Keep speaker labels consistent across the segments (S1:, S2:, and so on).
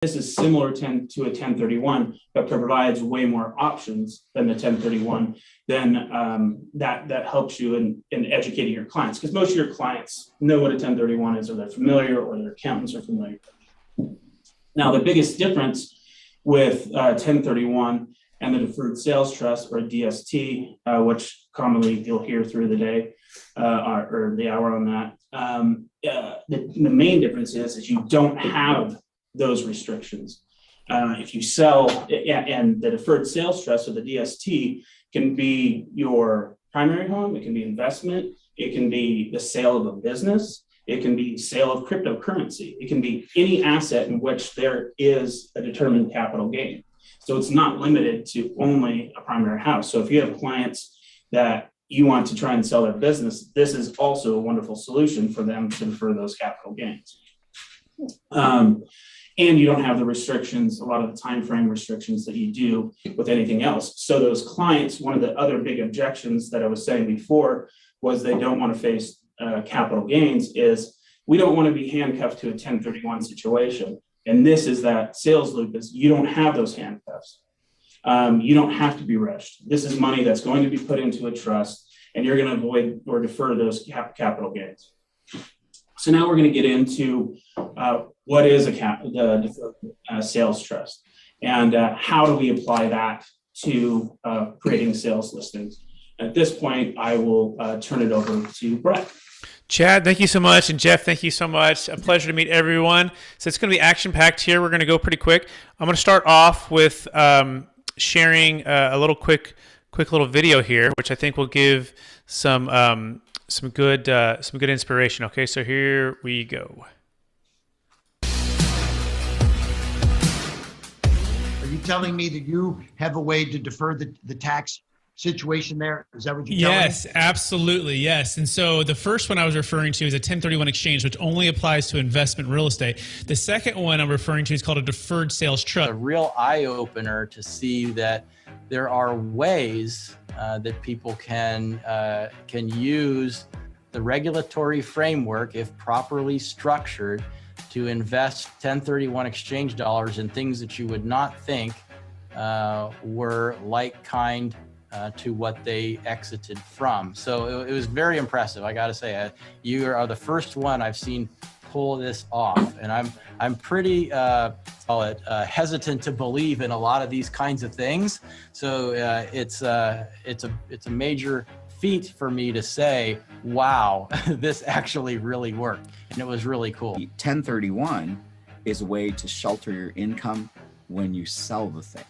S1: This is similar to a 1031, but provides way more options than the 1031. Then that helps you in educating your clients, because most of your clients know what a 1031 is, or they're familiar, or their accountants are familiar. Now, the biggest difference with 1031 and the Deferred Sales Trust, or DST, which commonly you'll hear through the day or the hour on that, the main difference is you don't have those restrictions. If you sell, and the Deferred Sales Trust, or the DST, can be your primary home, it can be investment, it can be the sale of a business, it can be sale of cryptocurrency, it can be any asset in which there is a determined capital gain. So it's not limited to only a primary house. So if you have clients that you want to try and sell their business, this is also a wonderful solution for them to defer those capital gains. And you don't have the restrictions, a lot of the time frame restrictions that you do with anything else. So those clients, one of the other big objections that I was saying before was they don't want to face capital gains, is we don't want to be handcuffed to a 1031 situation. And this is that sales loop, is you don't have those handcuffs. You don't have to be rushed. This is money that's going to be put into a trust, and you're going to avoid or defer those capital gains. So now we're going to get into what is a deferred sales trust, and how do we apply that to creating sales listings. At this point, I will turn it over to Brett.
S2: Chad, thank you so much. And Jeff, thank you so much. A pleasure to meet everyone. So it's going to be action-packed here. We're going to go pretty quick. I'm going to start off with sharing a little quick little video here, which I think will give some good inspiration. Okay, so here we go.
S3: Are you telling me that you have a way to defer the tax situation there? Is that what you're telling me?
S4: Yes, absolutely. Yes. And so the first one I was referring to is a 1031 exchange, which only applies to investment real estate. The second one I'm referring to is called a deferred sales trust.
S5: A real eye-opener to see that there are ways that people can use the regulatory framework, if properly structured, to invest 1031 exchange dollars in things that you would not think were like kind to what they exited from. So it was very impressive. I got to say, you are the first one I've seen pull this off, and I'm pretty hesitant to believe in a lot of these kinds of things. So it's a major feat for me to say, wow, this actually really worked, and it was really cool.
S6: 1031 is a way to shelter your income when you sell the thing.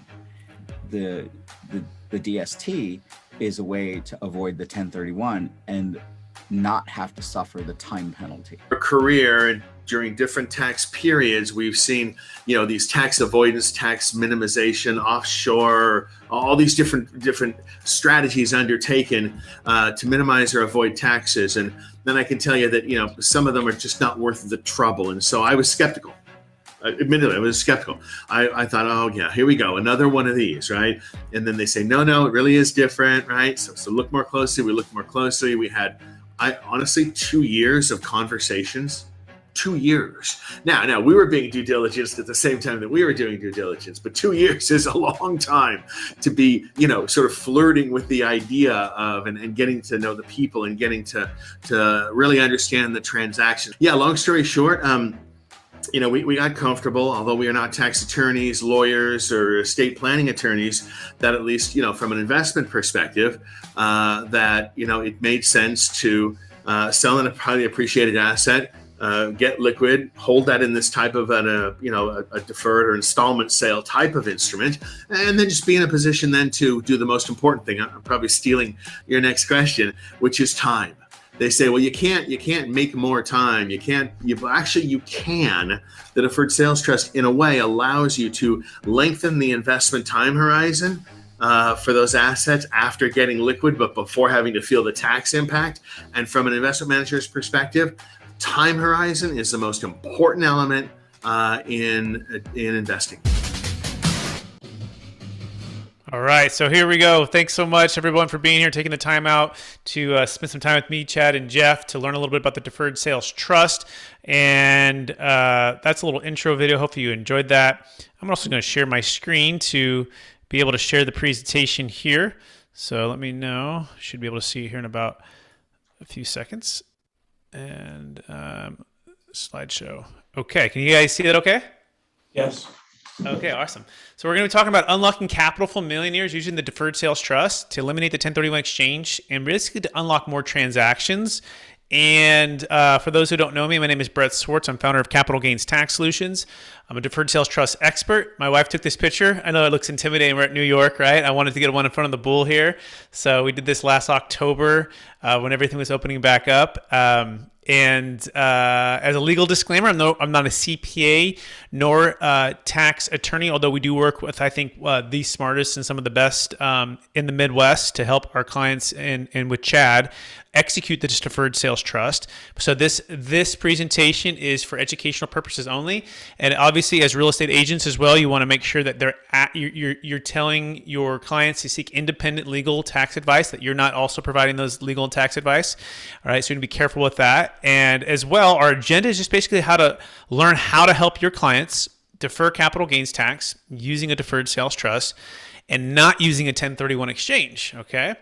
S6: The DST is a way to avoid the 1031 and not have to suffer the time penalty.
S7: Our career, and during different tax periods, we've seen, these tax avoidance, tax minimization, offshore, all these different strategies undertaken to minimize or avoid taxes. And then I can tell you that, some of them are just not worth the trouble. And so I was skeptical. Admittedly, I was skeptical. I thought, oh yeah, here we go, another one of these, right? And then they say, no, it really is different, right? So look more closely. We looked more closely. We had, honestly, 2 years of conversations. 2 years. Now we were being due diligence at the same time that we were doing due diligence, but 2 years is a long time to be, sort of flirting with the idea of and getting to know the people and getting to really understand the transaction. Yeah, long story short, we got comfortable, although we are not tax attorneys, lawyers, or estate planning attorneys, that at least, from an investment perspective, that, it made sense to sell a highly appreciated asset, get liquid, hold that in this type of a deferred or installment sale type of instrument, and then just be in a position then to do the most important thing. I'm probably stealing your next question, which is time. They say, well, you can't make more time. You can. The Deferred Sales Trust, in a way, allows you to lengthen the investment time horizon for those assets after getting liquid, but before having to feel the tax impact. And from an investment manager's perspective, time horizon is the most important element in investing.
S2: All right, so here we go. Thanks so much, everyone, for being here, taking the time out to spend some time with me, Chad, and Jeff to learn a little bit about the Deferred Sales Trust. And that's a little intro video. Hopefully you enjoyed that. I'm also going to share my screen to be able to share the presentation here. So let me know. Should be able to see here in about a few seconds. And slideshow. Okay, can you guys see that okay?
S1: Yes.
S2: Okay, awesome. So we're going to be talking about unlocking capital from millionaires using the Deferred Sales Trust to eliminate the 1031 exchange and basically to unlock more transactions. And for those who don't know me, my name is Brett Swarts. I'm founder of Capital Gains Tax Solutions. I'm a Deferred Sales Trust expert. My wife took this picture. I know it looks intimidating. We're at New York, right? I wanted to get one in front of the bull here. So we did this last October when everything was opening back up. And as a legal disclaimer, I'm not a CPA nor tax attorney, although we do work with, I think, the smartest and some of the best in the Midwest to help our clients and with Chad execute the Deferred Sales Trust. So this presentation is for educational purposes only. And obviously, as real estate agents as well, you want to make sure that you're telling your clients to seek independent legal tax advice, that you're not also providing those legal and tax advice. All right, so you need to be careful with that. And as well, our agenda is just basically how to learn how to help your clients defer capital gains tax using a Deferred Sales Trust and not using a 1031 exchange, okay?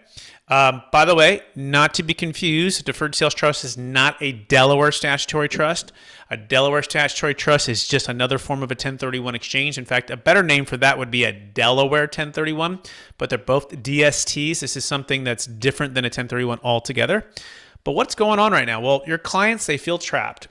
S2: By the way, not to be confused, a Deferred Sales Trust is not a Delaware statutory trust. A Delaware statutory trust is just another form of a 1031 exchange. In fact, a better name for that would be a Delaware 1031, but they're both DSTs. This is something that's different than a 1031 altogether. But what's going on right now? Well, your clients, they feel trapped.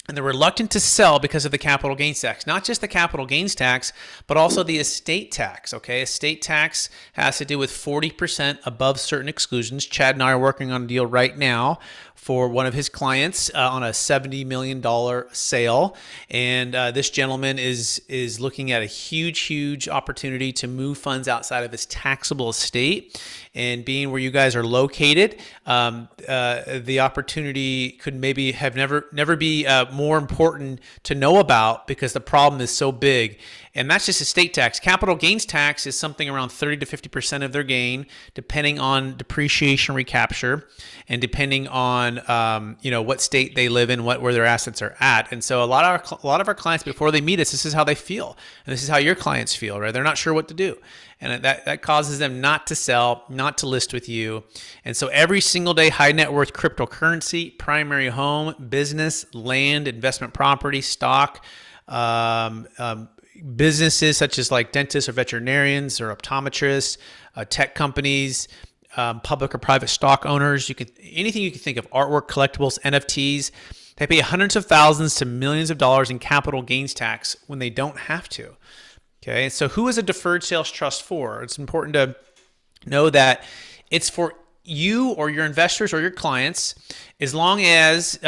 S2: And they're reluctant to sell because of the capital gains tax. Not just the capital gains tax, but also the estate tax, okay? Estate tax has to do with 40% above certain exclusions. Chad and I are working on a deal right now for one of his clients on a $70 million sale. And this gentleman is looking at a huge opportunity to move funds outside of his taxable estate. And being where you guys are located, the opportunity could maybe have never be more important to know about because the problem is so big. And that's just estate tax. Capital gains tax is something around 30 to 50% of their gain, depending on depreciation recapture and depending on what state they live in, where their assets are at. And so a lot of our clients, before they meet us, this is how they feel, and this is how your clients feel, right? They're not sure what to do, and that causes them not to sell, not to list with you. And so every single day, high net worth cryptocurrency, primary home, business, land, investment property, stock. Businesses such as like dentists or veterinarians or optometrists, tech companies, public or private stock owners, anything you can think of, artwork, collectibles, NFTs, they pay hundreds of thousands to millions of dollars in capital gains tax when they don't have to. Okay, so who is a Deferred Sales Trust for? It's important to know that it's for you or your investors or your clients, as long as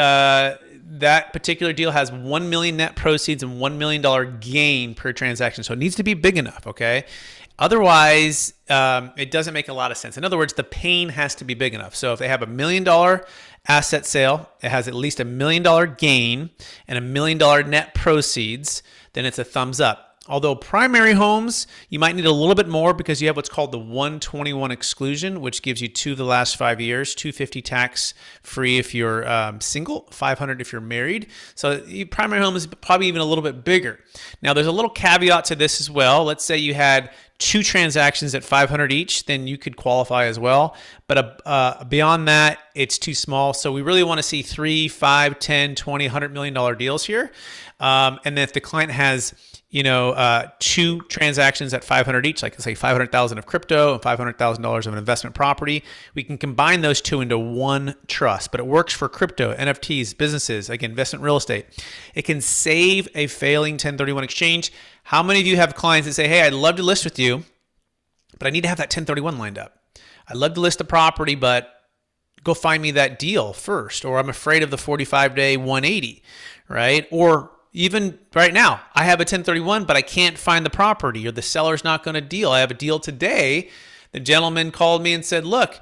S2: that particular deal has $1 million net proceeds and $1 million gain per transaction. So it needs to be big enough, okay? Otherwise, it doesn't make a lot of sense. In other words, the pain has to be big enough. So if they have $1 million asset sale, it has at least $1 million gain and $1 million net proceeds, then it's a thumbs up. Although primary homes, you might need a little bit more because you have what's called the 121 exclusion, which gives you 2 of the last 5 years, $250 tax free if you're single, $500 if you're married. So primary home is probably even a little bit bigger. Now, there's a little caveat to this as well. Let's say you had 2 transactions at $500 each, then you could qualify as well. But beyond that, it's too small. So we really want to see 3, 5, 10, 20, $100 million deals here. And then if the client has 2 transactions at $500 each, like let's say $500,000 of crypto and $500,000 of an investment property, we can combine those 2 into one trust. But it works for crypto, NFTs, businesses, again, investment real estate. It can save a failing 1031 exchange. How many of you have clients that say, hey, I'd love to list with you, but I need to have that 1031 lined up. I'd love to list the property, but go find me that deal first. Or I'm afraid of the 45-day 180, right? Or even right now, I have a 1031, but I can't find the property, or the seller's not going to deal. I have a deal today. The gentleman called me and said, look,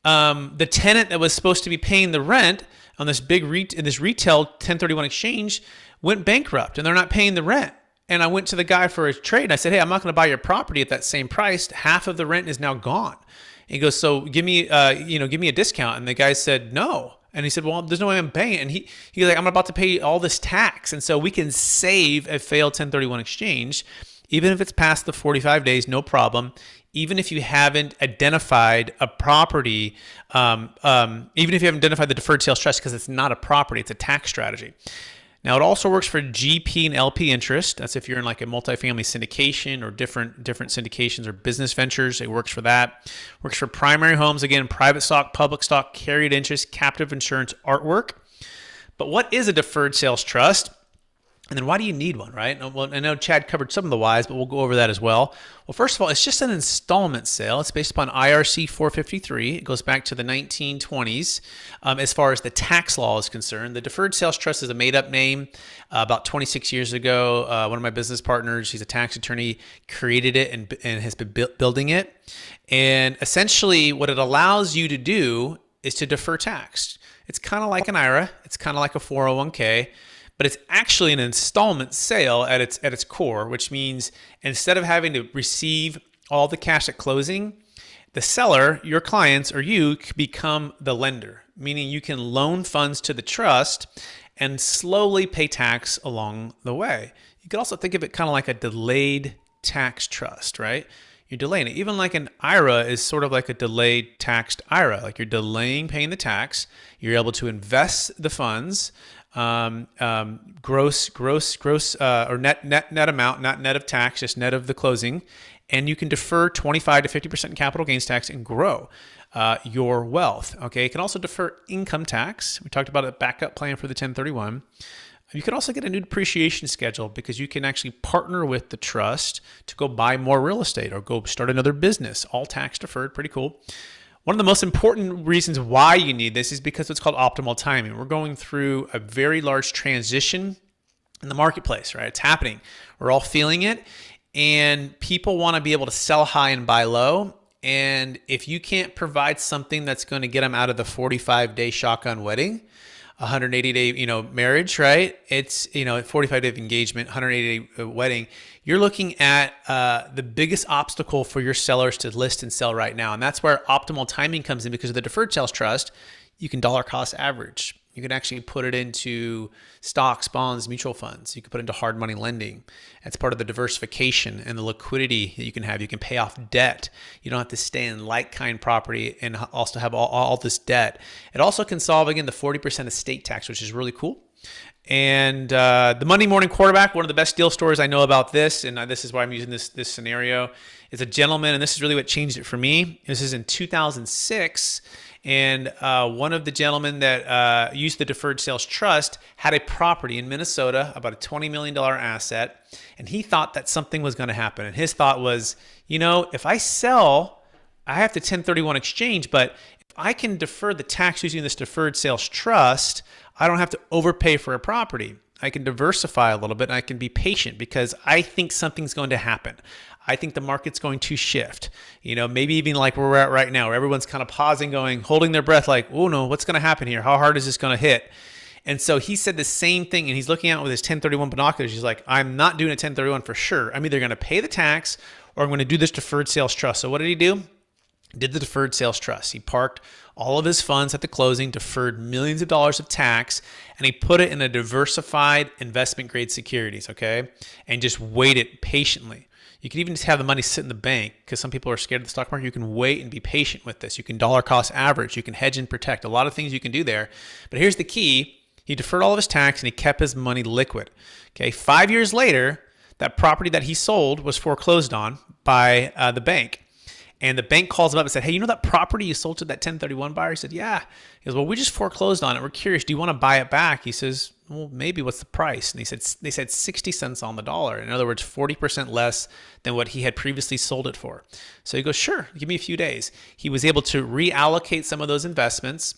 S2: the tenant that was supposed to be paying the rent on this big retail 1031 exchange went bankrupt, and they're not paying the rent. And I went to the guy for a trade and I said, hey, I'm not going to buy your property at that same price. Half of the rent is now gone. And he goes, so give me a discount. And the guy said, no. And he said, well, there's no way I'm paying it. And he's like, I'm about to pay all this tax. And so we can save a failed 1031 exchange, even if it's past the 45 days, no problem. Even if you haven't identified a property, even if you haven't identified the deferred sales trust, because it's not a property, it's a tax strategy. Now, it also works for GP and LP interest. That's if you're in like a multifamily syndication or different syndications or business ventures. It works for that. Works for primary homes, again, private stock, public stock, carried interest, captive insurance, artwork. But what is a deferred sales trust? And then why do you need one, right? Well, I know Chad covered some of the whys, but we'll go over that as well. Well, first of all, it's just an installment sale. It's based upon IRC 453. It goes back to the 1920s as far as the tax law is concerned. The Deferred Sales Trust is a made-up name. About 26 years ago, one of my business partners, he's a tax attorney, created it and has been building it. And essentially what it allows you to do is to defer tax. It's kind of like an IRA. It's kind of like a 401k. But it's actually an installment sale at its core, which means instead of having to receive all the cash at closing, the seller, your clients, or you become the lender, meaning you can loan funds to the trust and slowly pay tax along the way. You could also think of it kind of like a delayed tax trust, right? You're delaying it. Even like an IRA is sort of like a delayed taxed IRA. Like you're delaying paying the tax. You're able to invest the funds, gross or net amount, not net of tax, just net of the closing. And you can defer 25 to 50% capital gains tax and grow your wealth. Okay. You can also defer income tax. We talked about a backup plan for the 1031. You can also get a new depreciation schedule because you can actually partner with the trust to go buy more real estate or go start another business, all tax deferred. Pretty cool. One of the most important reasons why you need this is because it's called optimal timing. We're going through a very large transition in the marketplace, right? It's happening. We're all feeling it. And people want to be able to sell high and buy low. And if you can't provide something that's going to get them out of the 45-day shotgun wedding, 180-day, marriage, right? It's, 45-day engagement, 180-day wedding. You're looking at the biggest obstacle for your sellers to list and sell right now. And that's where optimal timing comes in because of the deferred sales trust. You can dollar cost average. You can actually put it into stocks, bonds, mutual funds. You can put it into hard money lending. That's part of the diversification and the liquidity that you can have. You can pay off debt. You don't have to stay in like-kind property and also have all this debt. It also can solve, again, the 40% estate tax, which is really cool. And the Monday morning quarterback, one of the best deal stories I know about this, and this is why I'm using this scenario, is a gentleman, and this is really what changed it for me. This is in 2006. And one of the gentlemen that used the Deferred Sales Trust had a property in Minnesota, about a $20 million asset, and he thought that something was going to happen. And his thought was, if I sell, I have to 1031 exchange, but if I can defer the tax using this Deferred Sales Trust, I don't have to overpay for a property. I can diversify a little bit and I can be patient because I think something's going to happen. I think the market's going to shift, maybe even like where we're at right now, where everyone's kind of pausing, holding their breath like, oh no, what's going to happen here? How hard is this going to hit? And so he said the same thing, and he's looking out with his 1031 binoculars. He's like, I'm not doing a 1031 for sure. I'm either going to pay the tax or I'm going to do this Deferred Sales Trust. So what did he do? Did the Deferred Sales Trust. He parked all of his funds at the closing, deferred millions of dollars of tax, and he put it in a diversified investment grade securities, okay? And just waited patiently. You can even just have the money sit in the bank because some people are scared of the stock market. You can wait and be patient with this. You can dollar cost average. You can hedge and protect. A lot of things you can do there. But here's the key. He deferred all of his tax and he kept his money liquid. Okay, 5 years later, that property that he sold was foreclosed on by the bank. And the bank calls him up and said, hey, that property you sold to that 1031 buyer? He said, yeah. He goes, well, we just foreclosed on it. We're curious. Do you want to buy it back? He says, well, maybe. What's the price? And they said 60 cents on the dollar. In other words, 40% less than what he had previously sold it for. So he goes, sure, give me a few days. He was able to reallocate some of those investments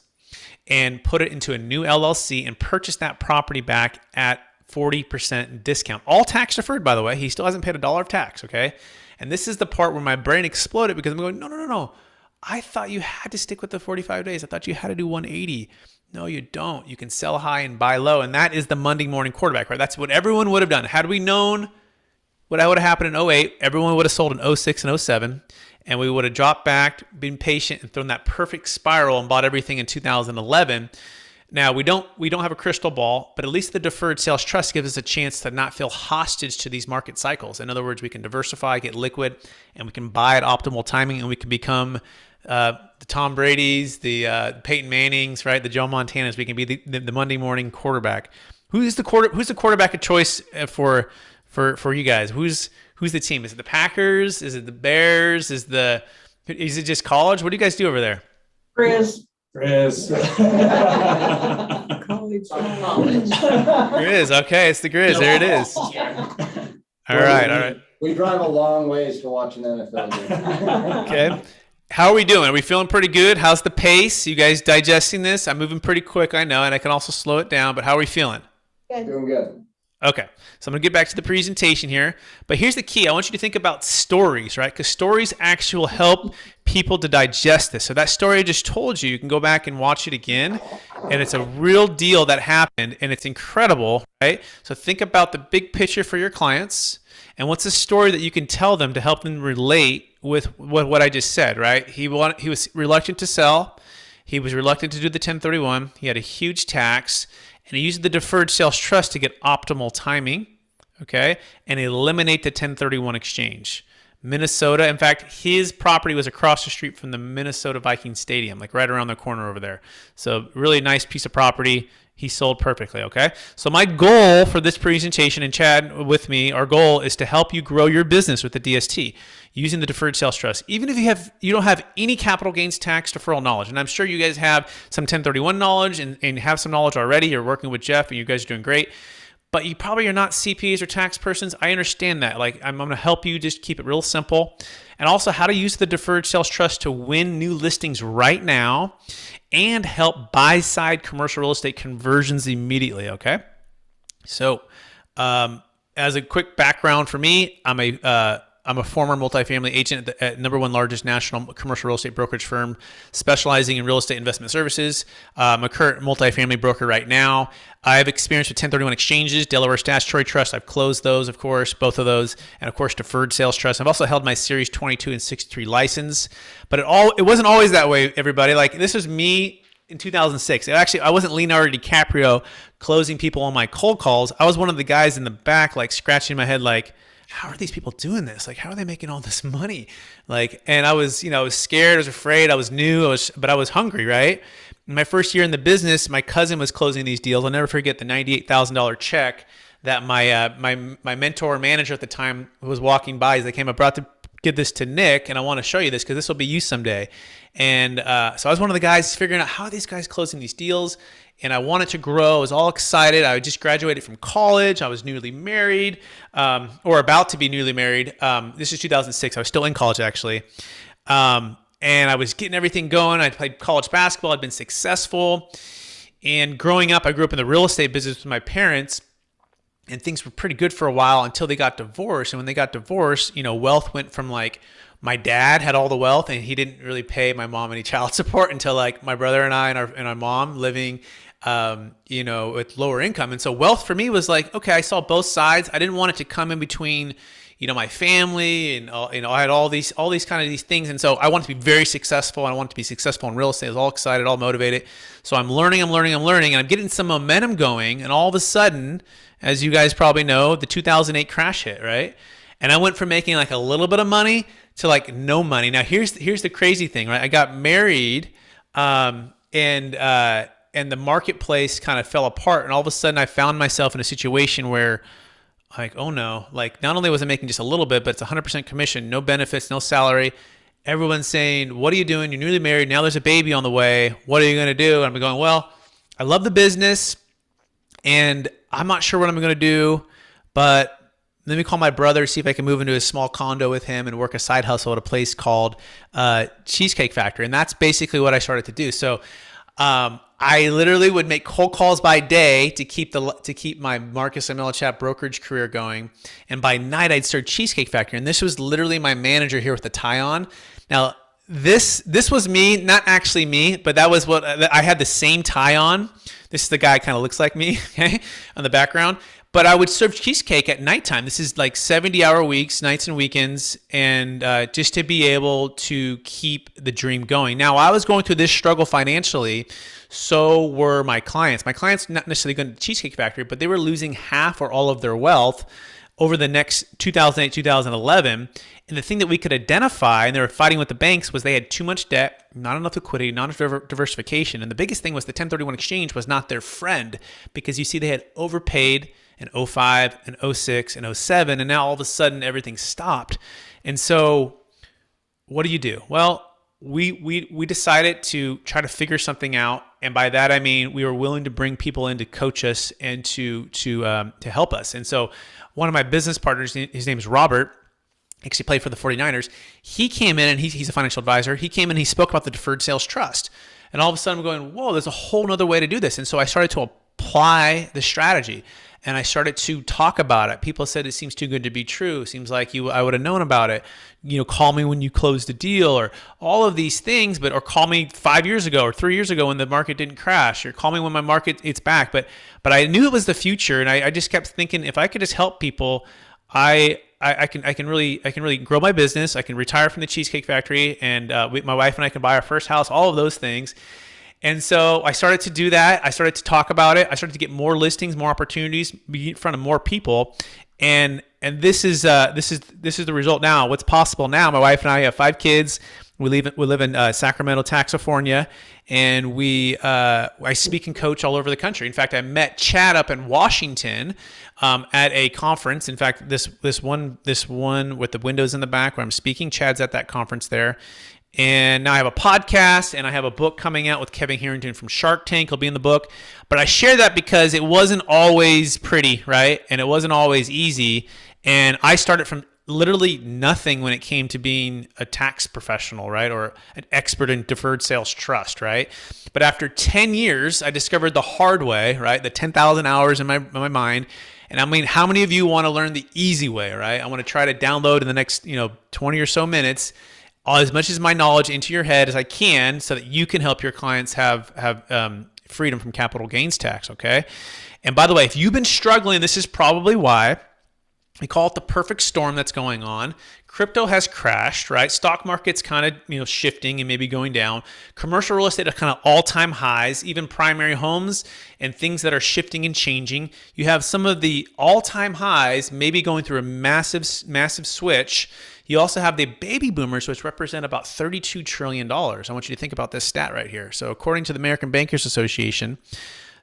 S2: and put it into a new LLC and purchase that property back at 40% discount. All tax deferred, by the way. He still hasn't paid $1 of tax, okay? And this is the part where my brain exploded because I'm going, no. I thought you had to stick with the 45 days. I thought you had to do 180. No, you don't. You can sell high and buy low. And that is the Monday morning quarterback, right? That's what everyone would have done. Had we known what would have happened in '08, everyone would have sold in '06 and '07, and we would have dropped back, been patient, and thrown that perfect spiral and bought everything in 2011. Now, we don't have a crystal ball, but at least the Deferred Sales Trust gives us a chance to not feel hostage to these market cycles. In other words, we can diversify, get liquid, and we can buy at optimal timing, and we can become the Tom Brady's, the Peyton Manning's, right? The Joe Montana's. We can be the Monday morning quarterback. Who's the quarterback of choice for you guys? Who's the team? Is it the Packers? Is it the Bears? Is it just college? What do you guys do over there?
S1: Chris.
S2: Grizz. Okay, it's the Grizz. There it is. All right.
S8: We drive a long ways to watch an NFL game.
S2: Okay. How are we doing? Are we feeling pretty good? How's the pace? You guys digesting this? I'm moving pretty quick, I know, and I can also slow it down, but how are we feeling?
S8: Doing good.
S2: Okay, so I'm going to get back to the presentation here, but here's the key. I want you to think about stories, right? Because stories actually will help people to digest this. So that story I just told you, you can go back and watch it again, and it's a real deal that happened, and it's incredible, right? So think about the big picture for your clients, and what's a story that you can tell them to help them relate with what I just said, right? He was reluctant to sell. He was reluctant to do the 1031. He had a huge tax. And he used the Deferred Sales Trust to get optimal timing, okay, and eliminate the 1031 exchange. Minnesota, in fact, his property was across the street from the Minnesota Vikings Stadium, like right around the corner over there. So really nice piece of property. He sold perfectly, okay? So my goal for this presentation, and Chad with me, our goal is to help you grow your business with the DST using the Deferred Sales Trust. Even if you don't have any capital gains tax deferral knowledge, and I'm sure you guys have some 1031 knowledge and have some knowledge already. You're working with Jeff, and you guys are doing great. But you probably are not CPAs or tax persons. I understand that. Like, I'm going to help you just keep it real simple. And also how to use the Deferred Sales Trust to win new listings right now and help buy-side commercial real estate conversions immediately, okay? So as a quick background for me, I'm a former multifamily agent at number one largest national commercial real estate brokerage firm specializing in real estate investment services. I'm a current multifamily broker right now. I have experience with 1031 exchanges, Delaware Statutory Trust. I've closed those, of course, both of those, and of course, Deferred Sales Trust. I've also held my Series 22 and 63 license, but it wasn't always that way, everybody. Like, this was me in 2006. Actually, I wasn't Leonardo DiCaprio closing people on my cold calls. I was one of the guys in the back, like, scratching my head, like, how are these people doing this? Like, how are they making all this money? Like, and I was scared, I was afraid, I was new, but I was hungry, right? In my first year in the business, my cousin was closing these deals. I'll never forget the $98,000 check that my mentor and manager at the time was walking by. He's like, hey, I'm about to give this to Nick, and I want to show you this because this will be used someday. And so I was one of the guys figuring out how are these guys closing these deals, and I wanted to grow. I was all excited. I just graduated from college. I was newly married, or about to be newly married. This is 2006. I was still in college, actually. And I was getting everything going. I played college basketball. I'd been successful. And growing up, I grew up in the real estate business with my parents. And things were pretty good for a while until they got divorced. And when they got divorced, wealth went from like, my dad had all the wealth and he didn't really pay my mom any child support until like my brother and I and our mom living, with lower income. And so wealth for me was like, okay, I saw both sides. I didn't want it to come in between, my family and, I had all these kind of these things. And so I wanted to be very successful. And I wanted to be successful in real estate. I was all excited, all motivated. So I'm learning, and I'm getting some momentum going. And all of a sudden, as you guys probably know, the 2008 crash hit, right? And I went from making like a little bit of money to like no money. Now here's the crazy thing, right? I got married, and the marketplace kind of fell apart, and all of a sudden I found myself in a situation where, like, oh no, like not only was I making just a little bit, but it's 100% commission, no benefits, no salary. Everyone's saying, "What are you doing? You're newly married. Now there's a baby on the way. What are you going to do?" And I'm going, "Well, I love the business, and I'm not sure what I'm going to do, but let me call my brother, see if I can move into a small condo with him and work a side hustle at a place called Cheesecake Factory." And that's basically what I started to do. So I literally would make cold calls by day to keep my Marcus Millichap brokerage career going. And by night, I'd start Cheesecake Factory. And this was literally my manager here with the tie on. Now, this was me, not actually me, but that was what I had the same tie on. This is the guy kind of looks like me, okay, on the background. But I would serve cheesecake at nighttime. This is like 70-hour weeks, nights and weekends, and just to be able to keep the dream going. Now, I was going through this struggle financially, so were my clients. My clients not necessarily going to the Cheesecake Factory, but they were losing half or all of their wealth over the next 2008, 2011. And the thing that we could identify, and they were fighting with the banks, was they had too much debt, not enough liquidity, not enough diversification. And the biggest thing was the 1031 exchange was not their friend, because you see they had overpaid in 05 and 06 and 07, and now all of a sudden everything stopped. And so what do you do? Well, we decided to try to figure something out. And by that, I mean, we were willing to bring people in to coach us and to help us. And so one of my business partners, his name is Robert, actually played for the 49ers. He came in, and he's a financial advisor. He came in, he spoke about the Deferred Sales Trust. And all of a sudden I'm going, whoa, there's a whole nother way to do this. And so I started to apply the strategy, and I started to talk about it. People said, it seems too good to be true. It seems like I would have known about it. Call me when you close the deal, or all of these things, or call me 5 years ago or 3 years ago when the market didn't crash, or call me when my market it's back. But I knew it was the future, and I just kept thinking, if I could just help people, I can really grow my business. I can retire from the Cheesecake Factory, and my wife and I can buy our first house, all of those things. And so I started to do that. I started to talk about it. I started to get more listings, more opportunities, be in front of more people. And this is the result now. What's possible now? My wife and I have 5 kids. We live in Sacramento, California, and I speak and coach all over the country. In fact, I met Chad up in Washington at a conference. In fact, this one with the windows in the back where I'm speaking, Chad's at that conference there. And now I have a podcast, and I have a book coming out with Kevin Harrington from Shark Tank. He'll be in the book. But I share that because it wasn't always pretty, right? And it wasn't always easy. And I started from literally nothing when it came to being a tax professional, right? Or an expert in deferred sales trust, right? But after 10 years, I discovered the hard way, right? The 10,000 hours in my mind. And I mean, how many of you want to learn the easy way, right? I want to try to download in the next, 20 or so minutes as much as my knowledge into your head as I can, so that you can help your clients have freedom from capital gains tax, okay? And by the way, if you've been struggling, this is probably why. We call it the perfect storm that's going on. Crypto has crashed, right? Stock market's kind of shifting and maybe going down. Commercial real estate are kind of all-time highs, even primary homes and things that are shifting and changing. You have some of the all-time highs maybe going through a massive switch. You also have the baby boomers, which represent about $32 trillion. I want you to think about this stat right here. So according to the American Bankers Association,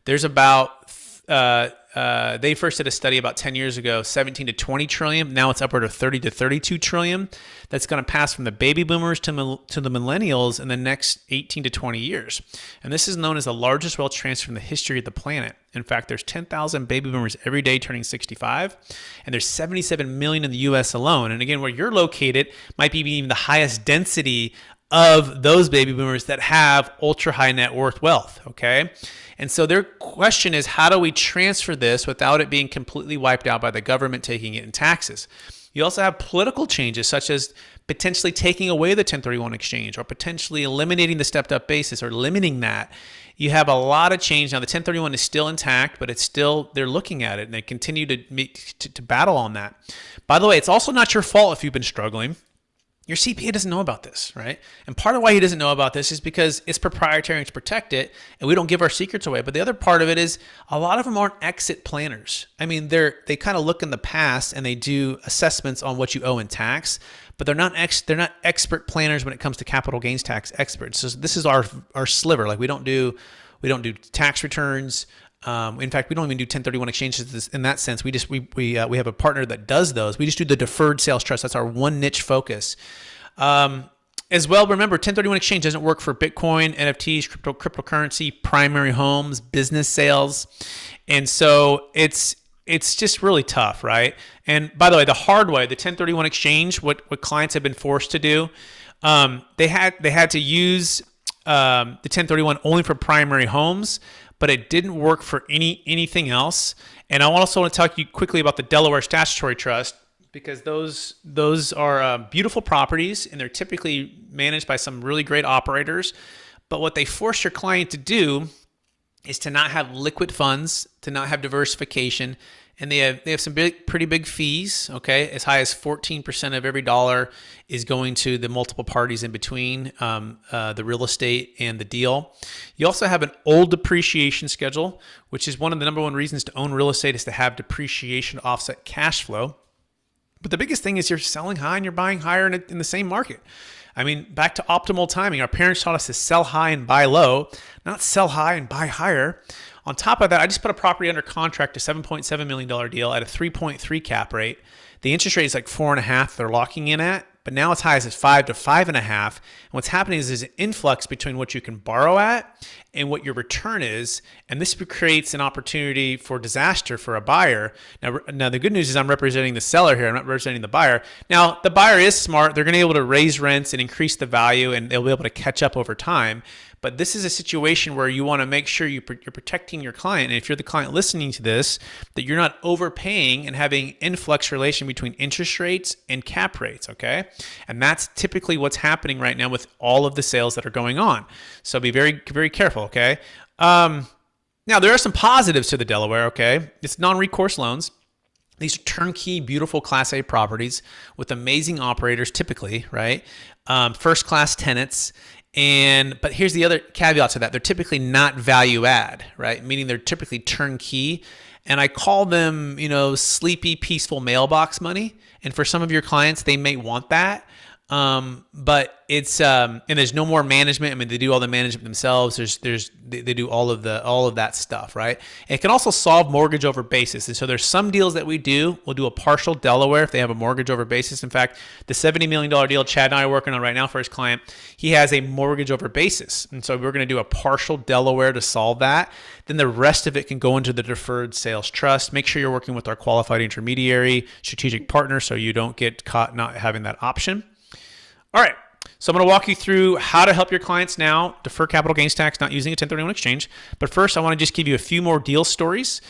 S2: there's about they first did a study about 10 years ago, 17 to 20 trillion. Now it's upward of 30 to 32 trillion. That's going to pass from the baby boomers to the millennials in the next 18 to 20 years. And this is known as the largest wealth transfer in the history of the planet. In fact, there's 10,000 baby boomers every day turning 65, and there's 77 million in the U.S. alone. And again, where you're located might be even the highest density of those baby boomers that have ultra high net worth wealth, okay? And so their question is, how do we transfer this without it being completely wiped out by the government taking it in taxes? You also have political changes, such as potentially taking away the 1031 exchange, or potentially eliminating the stepped up basis, or limiting that. You have a lot of change. Now the 1031 is still intact, but it's still, they're looking at it, and they continue to battle on that. By the way, it's also not your fault if you've been struggling. Your CPA doesn't know about this, right? And part of why he doesn't know about this is because it's proprietary and to protect it, and we don't give our secrets away. But the other part of it is a lot of them aren't exit planners. I mean, they kind of look in the past and they do assessments on what you owe in tax, but they're not expert planners when it comes to capital gains tax experts. So this is our sliver. Like we don't do tax returns. In fact, we don't even do 1031 exchanges in that sense. We have a partner that does those. We just do the deferred sales trust. That's our one niche focus. As well, remember, 1031 exchange doesn't work for Bitcoin, NFTs, cryptocurrency, primary homes, business sales. And so it's just really tough, right? And by the way, the hard way, the 1031 exchange, what clients have been forced to do, they had to use the 1031 only for primary homes, but it didn't work for anything else. And I also want to talk to you quickly about the Delaware Statutory Trust, because those are beautiful properties, and they're typically managed by some really great operators. But what they force your client to do is to not have liquid funds, to not have diversification, and they have some pretty big fees. Okay, as high as 14% of every dollar is going to the multiple parties in between the real estate and the deal. You also have an old depreciation schedule, which is one of the number one reasons to own real estate is to have depreciation to offset cash flow. But the biggest thing is you're selling high and you're buying higher in the same market. I mean, back to optimal timing. Our parents taught us to sell high and buy low, not sell high and buy higher. On top of that, I just put a property under contract, a $7.7 million deal at a 3.3 cap rate. The interest rate is like 4.5 they're locking in at, but now it's high as 5 to 5.5. And what's happening is there's an influx between what you can borrow at and what your return is. And this creates an opportunity for disaster for a buyer. Now the good news is I'm representing the seller here. I'm not representing the buyer. Now, the buyer is smart. They're going to be able to raise rents and increase the value, and they'll be able to catch up over time. But this is a situation where you want to make sure you're protecting your client. And if you're the client listening to this, that you're not overpaying and having influx relation between interest rates and cap rates, okay? And that's typically what's happening right now with all of the sales that are going on. So be very, very careful, okay? Now, there are some positives to the Delaware, okay? It's non-recourse loans. These are turnkey, beautiful Class A properties with amazing operators typically, right? First-class tenants. But here's the other caveat to that. They're typically not value add, right? Meaning they're typically turnkey. And I call them, sleepy, peaceful mailbox money. And for some of your clients, they may want that. But it's and there's no more management. I mean, they do all the management themselves. They do all of that stuff, right? And it can also solve mortgage over basis. And so there's some deals that we'll do a partial Delaware if they have a mortgage over basis. In fact, the $70 million deal Chad and I are working on right now for his client, he has a mortgage over basis. And so we're going to do a partial Delaware to solve that. Then the rest of it can go into the Deferred Sales Trust. Make sure you're working with our qualified intermediary, strategic partner, so you don't get caught not having that option. All right, so I'm going to walk you through how to help your clients now defer capital gains tax not using a 1031 exchange. But first, I want to just give you a few more deal stories.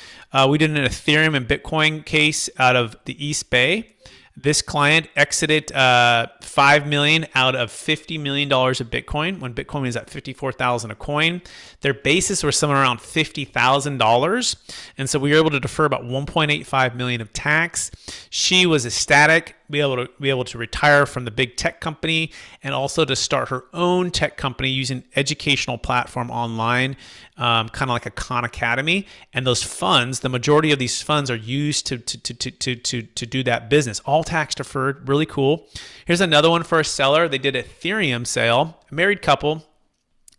S2: We did an Ethereum and Bitcoin case out of the East Bay. This client exited $5 million out of $50 million of Bitcoin when Bitcoin was at $54,000 a coin. Their basis was somewhere around $50,000. And so we were able to defer about $1.85 million of tax. She was ecstatic, be able to retire from the big tech company and also to start her own tech company using educational platform online, kind of like a Khan Academy. And those funds, the majority of these funds are used to do that business. All tax deferred, really cool. Here's another one for a seller. They did an Ethereum sale, a married couple,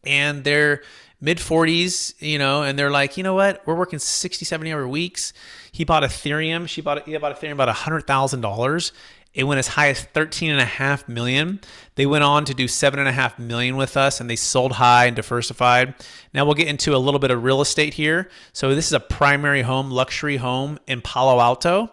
S2: and they're mid 40s, and they're like, you know what? We're working 60, 70 hour weeks. He bought Ethereum. He bought Ethereum about $100,000. It went as high as $13.5 million. They went on to do $7.5 million with us, and they sold high and diversified. Now we'll get into a little bit of real estate here. So this is a primary home, luxury home in Palo Alto.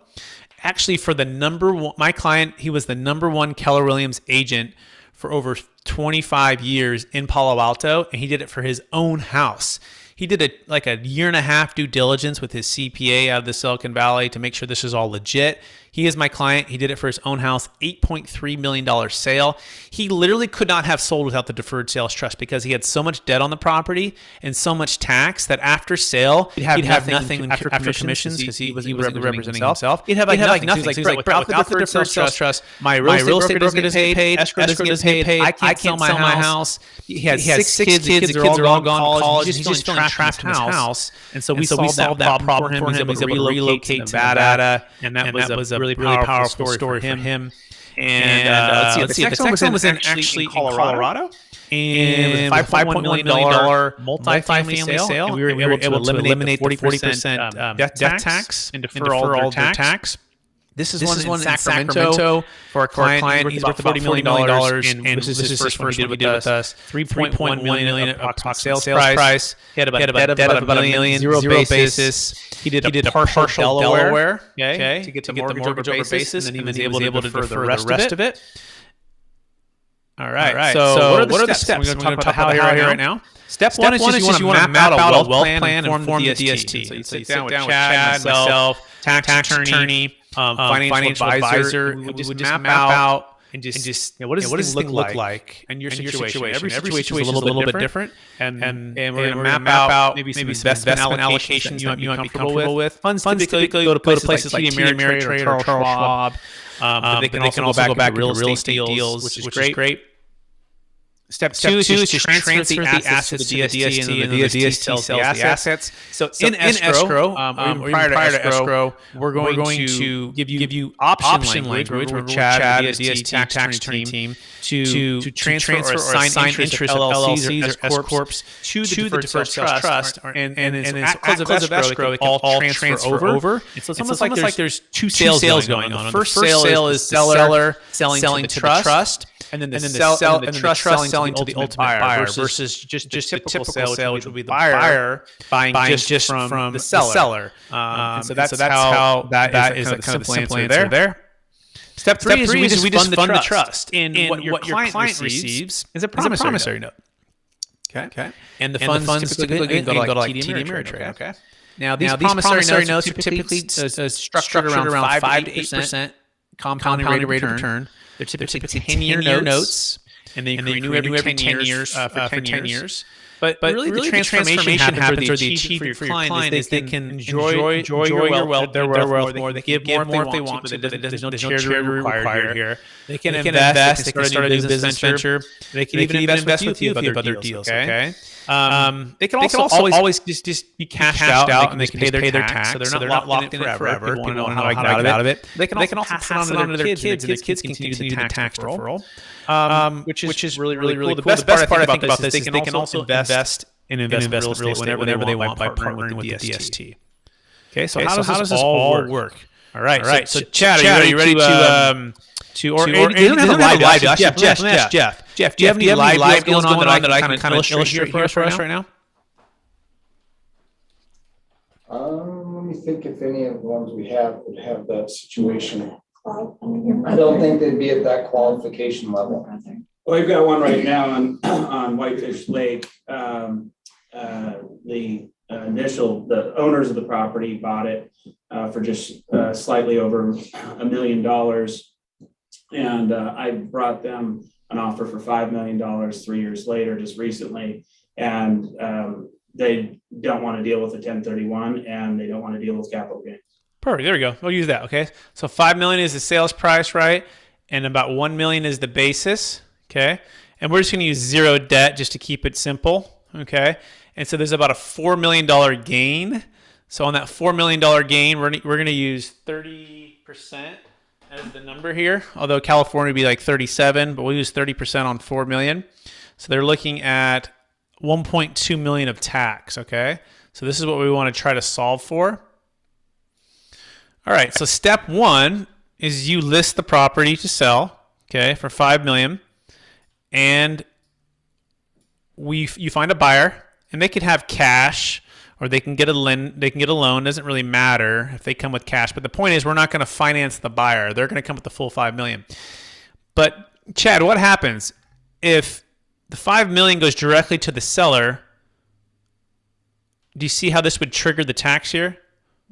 S2: Actually, for the number one, my client, he was the number one Keller Williams agent for over 25 years in Palo Alto, and he did it for his own house. He did a year and a half due diligence with his CPA out of the Silicon Valley to make sure this is all legit. He is my client. He did it for his own house, $8.3 million sale. He literally could not have sold without the Deferred Sales Trust because he had so much debt on the property and so much tax that after sale, he'd have nothing after commissions because he was representing himself. He'd have like nothing. He's like, without the Deferred Sales Trust, my real estate doesn't get paid, escrow doesn't get paid, I can't sell my house. He had 6 kids. The kids are all gone to college. He's just feeling trapped in his house. And so we solved that problem for him. He was able to relocate to Nevada, and that was a really powerful story for him. And let's see. The next one was actually in Colorado. And it was a $5.1 million multifamily sale. And we were able to eliminate the 40% death tax and defer all their tax. This is one in Sacramento for our client. He's worth about $40 million, and this is his first one he did with us. $3.1 million approximate sales price. He had about a debt of about $1 million, zero basis. He did a partial Delaware, to get the mortgage over basis, and then he was able to defer the rest of it. All right. So what are the steps? We're going to talk about how here right now. Step one is just you want to map out a wealth plan and form the DST. So you sit down with Chad, myself, tax attorney, financial advisor. We would just map out and just what does this thing look like and your situation. Every situation is a little bit different, and we're going to map out maybe some investment allocations you might be comfortable with. Funds typically go to places like TD Ameritrade or Charles Schwab. But they can also go back to real estate deals, which is great. Step two is just transfer the assets to the DST, and the DST sells the assets. So in escrow, or prior to escrow, we're going to give you option language with Chad, the DST tax attorney team, to transfer or assign interest of LLCs or S corps to the Deferred Sales Trust, and at close of escrow, it can all transfer over. It's almost like there's two sales going on. The first sale is the seller selling to the trust. And then the trust selling to the ultimate buyer versus just typical sale, which would be the buyer buying just from the seller. And so that's how that is a kind of simple answer there. Step three is we just fund the trust. And what your client receives is a promissory note. Okay. And the funds typically go to like TD Ameritrade. Okay. Now these promissory notes are typically structured around 5 to 8% compounded rate of return. They're typically 10-year notes, and they renew every 10 years for 10 years. But really the transformation happens, or the achievement for your client is they can enjoy your wealth, their wealth more. They can give more if they want to. There's no charity required here. They can invest. They can start a new business venture. They can even invest with you if you have other deals. Okay. They can also always just be cashed out, and they can pay their tax, so they're not locked in it forever. People want to know how I got out of it. They can also pass it on to their kids, and their kids continue the tax deferral, which is really cool. The best part I think about this is they can also invest in investment real estate whenever they want by partnering with the DST. Okay, so how does this all work? All right. So Chad, are you ready to you don't have a live Jeff, do you have any live deals going on that I can kind of illustrate for us right now?
S8: Let me think if any of the ones we have would have that situation. I don't think they'd be at that qualification level.
S1: Well, we've got one right now on Whitefish Lake. The owners of the property bought it for just slightly over $1 million. And I brought them an offer for $5 million 3 years later, just recently. And they don't want to deal with a 1031, and they don't want to deal with capital gains.
S2: Perfect. There we go. We'll use that. Okay. So $5 million is the sales price, right? And about $1 million is the basis. Okay. And we're just going to use zero debt just to keep it simple. Okay. And so there's about a $4 million gain. So on that $4 million gain, we're going to use 30% as the number here. Although California would be like 37, but we'll use 30% on 4 million. So they're looking at 1.2 million of tax. Okay. So this is what we want to try to solve for. All right. So step one is you list the property to sell. Okay. For 5 million. And you find a buyer, and they could have cash, or they can get a loan. Doesn't really matter if they come with cash. But the point is, we're not going to finance the buyer. They're going to come with the full 5 million. But Chad, what happens if the 5 million goes directly to the seller? Do you see how this would trigger the tax here?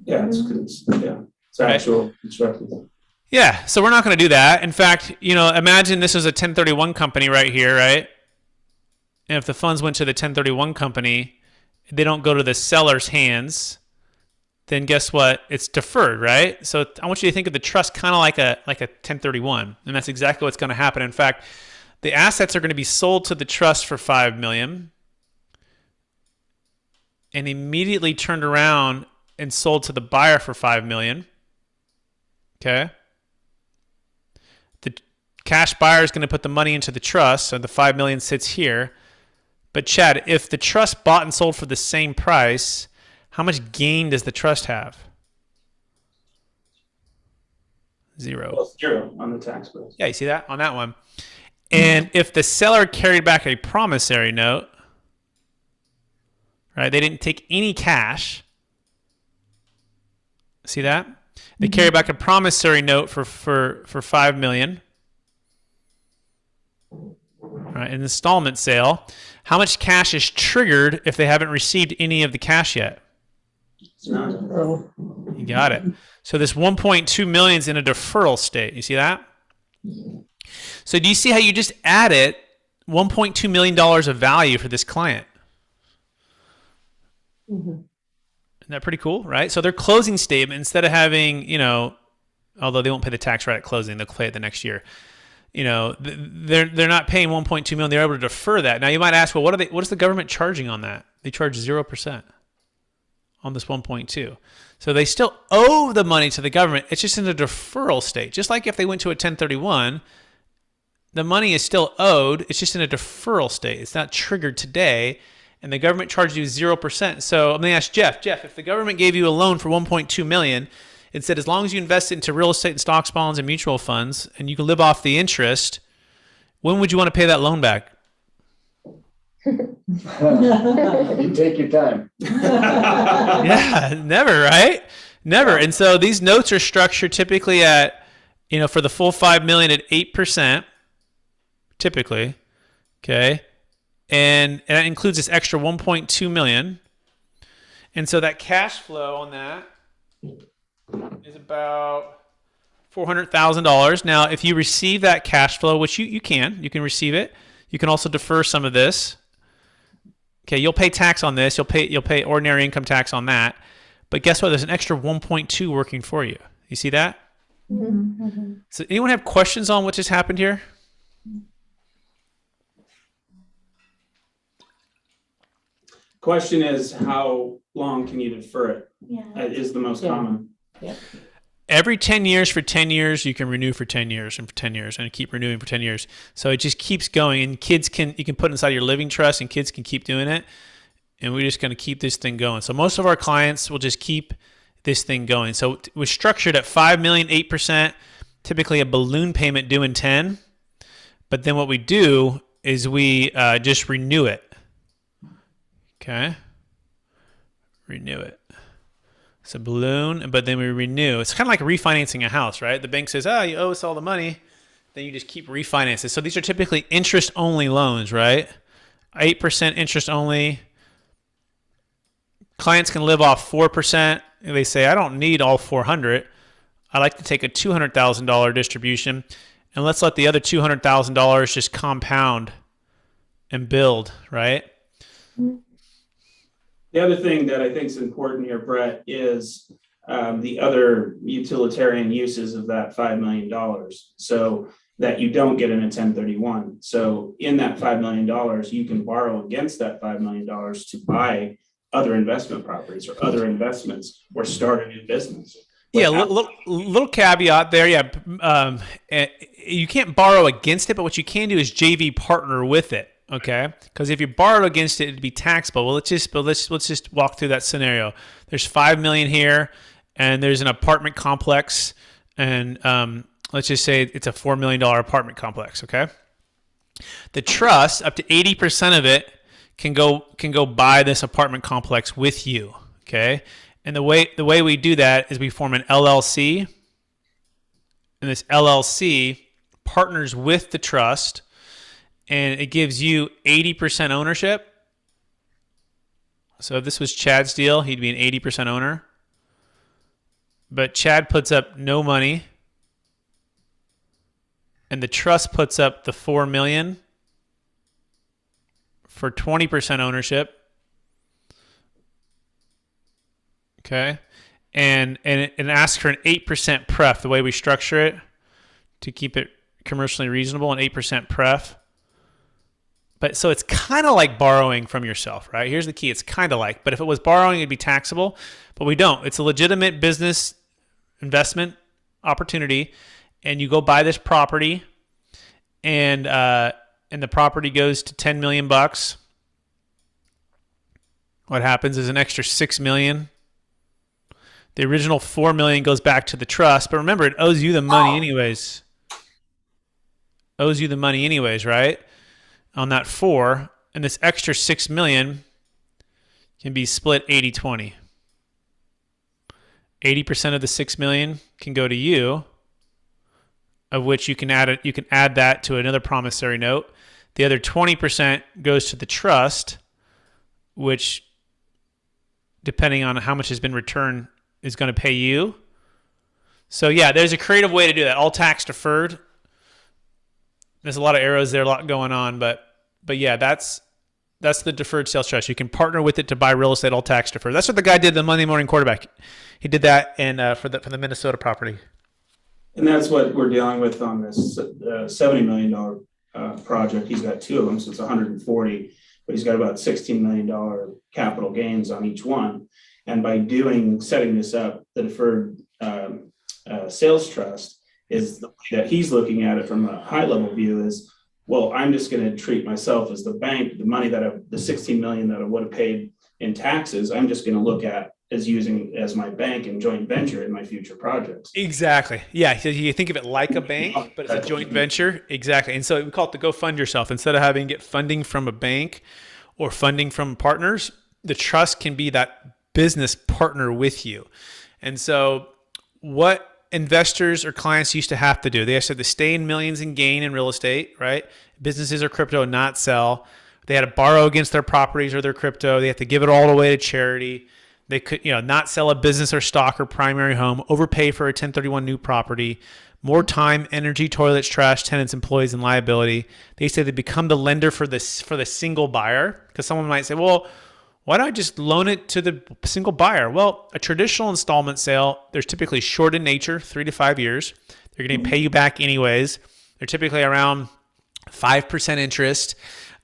S1: Yeah, it's actual construction.
S2: Yeah, so we're not going to do that. In fact, imagine this was a 1031 company right here, right? And if the funds went to the 1031 company, they don't go to the seller's hands, then guess what? It's deferred, right? So I want you to think of the trust kind of like a 1031, and that's exactly what's going to happen. In fact, the assets are going to be sold to the trust for 5 million, and immediately turned around and sold to the buyer for 5 million. Okay. The cash buyer is going to put the money into the trust, so the 5 million sits here. But Chad, if the trust bought and sold for the same price, how much gain does the trust have? Zero.
S1: Well, zero on the tax bill.
S2: Yeah, you see that on that one. And if the seller carried back a promissory note, right? They didn't take any cash. See that? They carry back a promissory note for 5 million. Right, an installment sale. How much cash is triggered if they haven't received any of the cash yet?
S1: It's not.
S2: You got it. So this 1.2 million is in a deferral state. You see that? So do you see how you just added $1.2 million of value for this client? Isn't that pretty cool, right? So their closing statement, instead of having, although they won't pay the tax right at closing, they'll pay it the next year. They're not paying 1.2 million. They're able to defer that. Now you might ask, well, what is the government charging on that? They charge 0% on this 1.2. So they still owe the money to the government. It's just in a deferral state. Just like if they went to a 1031, the money is still owed. It's just in a deferral state. It's not triggered today, and the government charges you 0%. So let me ask Jeff. Jeff, if the government gave you a loan for 1.2 million, it said as long as you invest it into real estate and stocks, bonds, and mutual funds, and you can live off the interest, when would you want to pay that loan back?
S8: You take your time.
S2: Yeah, never, right? Never. And so these notes are structured typically at, for the full 5 million at 8%, typically, okay? And that includes this extra 1.2 million. And so that cash flow on that is about $400,000. Now, if you receive that cash flow, which you can receive it. You can also defer some of this. Okay, you'll pay tax on this. You'll pay ordinary income tax on that. But guess what? There's an extra 1.2 working for you. You see that? Mm-hmm. So anyone have questions on what just happened here?
S1: Question is, how long can you defer it? Yeah. Is the most common. Yeah.
S2: Every 10 years for 10 years, you can renew for 10 years and for 10 years and keep renewing for 10 years. So it just keeps going, and you can put it inside your living trust, and kids can keep doing it. And we're just going to keep this thing going. So most of our clients will just keep this thing going. So we're structured at 5 million, 8%, typically a balloon payment due in 10. But then what we do is we just renew it. Okay. Renew it. It's a balloon, but then we renew. It's kind of like refinancing a house, right? The bank says, you owe us all the money. Then you just keep refinancing. So these are typically interest-only loans, right? 8% interest only. Clients can live off 4%. They say, I don't need all 400. I like to take a $200,000 distribution, and let's let the other $200,000 just compound and build, right?
S1: Mm-hmm. The other thing that I think is important here, Brett, is the other utilitarian uses of that $5 million, so that you don't get in a 1031. So in that $5 million, you can borrow against that $5 million to buy other investment properties or other investments or start a new business.
S2: Yeah, little caveat there. Yeah, you can't borrow against it, but what you can do is JV partner with it. Okay, because if you borrow against it, it'd be taxable. Well, let's just walk through that scenario. There's 5 million here, and there's an apartment complex, and let's just say it's a $4 million apartment complex. Okay, the trust, up to 80% of it can go buy this apartment complex with you. Okay, and the way we do that is we form an LLC, and this LLC partners with the trust. And it gives you 80% ownership. So if this was Chad's deal, he'd be an 80% owner. But Chad puts up no money. And the trust puts up the $4 million for 20% ownership. Okay. And it asks for an 8% pref, the way we structure it, to keep it commercially reasonable, an 8% pref. But so it's kind of like borrowing from yourself, right? Here's the key. It's kind of like, but if it was borrowing, it'd be taxable, but we don't. It's a legitimate business investment opportunity, and you go buy this property, and the property goes to 10 million bucks. What happens is an extra 6 million. The original 4 million goes back to the trust, but remember, it owes you the money anyways. Right? On that 4, and this extra 6 million can be split 80-20. 80% of the 6 million can go to you, of which you can add that to another promissory note. The other 20% goes to the trust, which, depending on how much has been returned, is going to pay you. So yeah, there's a creative way to do that. All tax deferred. There's a lot of arrows there, a lot going on, but yeah, that's the deferred sales trust. You can partner with it to buy real estate all tax deferred. That's what the guy did, the Monday morning quarterback. He did that for the Minnesota property.
S1: And that's what we're dealing with on this $70 million project. He's got two of them, so it's 140, but he's got about $16 million capital gains on each one. And by setting this up, the deferred sales trust is the way that he's looking at it from a high level view is, well, I'm just going to treat myself as the bank, the money the 16 million that I would have paid in taxes, I'm just going to look at as using as my bank and joint venture in my future projects.
S2: Exactly. Yeah. So you think of it like a bank, but it's a joint venture. Exactly. And so we call it the go fund yourself. Instead of having to get funding from a bank or funding from partners, the trust can be that business partner with you. And so what investors or clients used to have to do, they had to stay in millions and gain in real estate, right? Businesses or crypto, not sell. They had to borrow against their properties or their crypto. They had to give it all away to charity. They could, not sell a business or stock or primary home, overpay for a 1031 new property, more time, energy, toilets, trash, tenants, employees, and liability. They say they become the lender for the single buyer, because someone might say, well, why don't I just loan it to the single buyer? Well, a traditional installment sale, they're typically short in nature, 3 to 5 years. They're going to pay you back anyways. They're typically around 5% interest.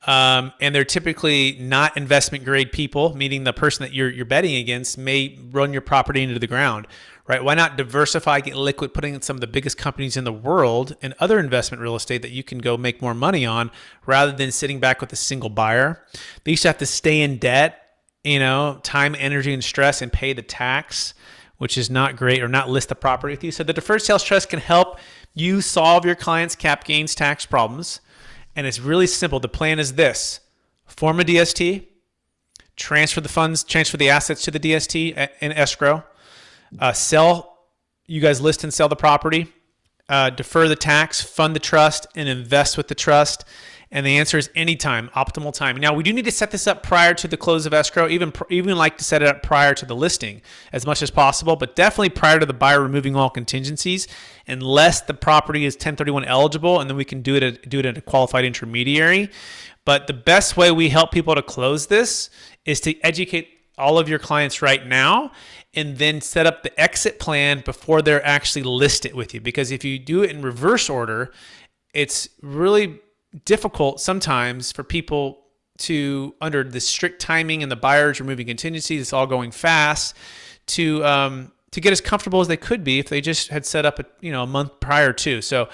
S2: And they're typically not investment grade people, meaning the person that you're betting against may run your property into the ground, right? Why not diversify, get liquid, putting in some of the biggest companies in the world and other investment real estate that you can go make more money on rather than sitting back with a single buyer? They used to have to stay in debt, time, energy, and stress and pay the tax, which is not great, or not list the property with you. So the deferred sales trust can help you solve your clients' cap gains tax problems. And it's really simple. The plan is this: form a DST, transfer the funds, transfer the assets to the DST in escrow, you guys list and sell the property, defer the tax, fund the trust, and invest with the trust. And the answer is anytime, optimal time. Now, we do need to set this up prior to the close of escrow, even like to set it up prior to the listing as much as possible, but definitely prior to the buyer removing all contingencies, unless the property is 1031 eligible, and then we can do it at a qualified intermediary. But the best way we help people to close this is to educate all of your clients right now and then set up the exit plan before they're actually listed with you. Because if you do it in reverse order, it's really difficult sometimes for people to, under the strict timing and the buyers removing contingencies, it's all going fast, to get as comfortable as they could be if they just had set up a month prior to. So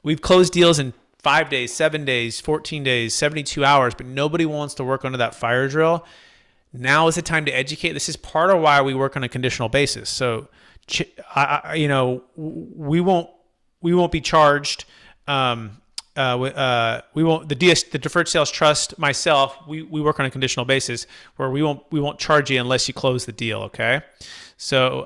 S2: we've closed deals in 5 days, 7 days, 14 days, 72 hours, but nobody wants to work under that fire drill. Now is the time to educate. This is part of why we work on a conditional basis. So, we won't be charged. We won't, the deferred sales trust, myself, we work on a conditional basis where we won't charge you unless you close the deal. Okay. So,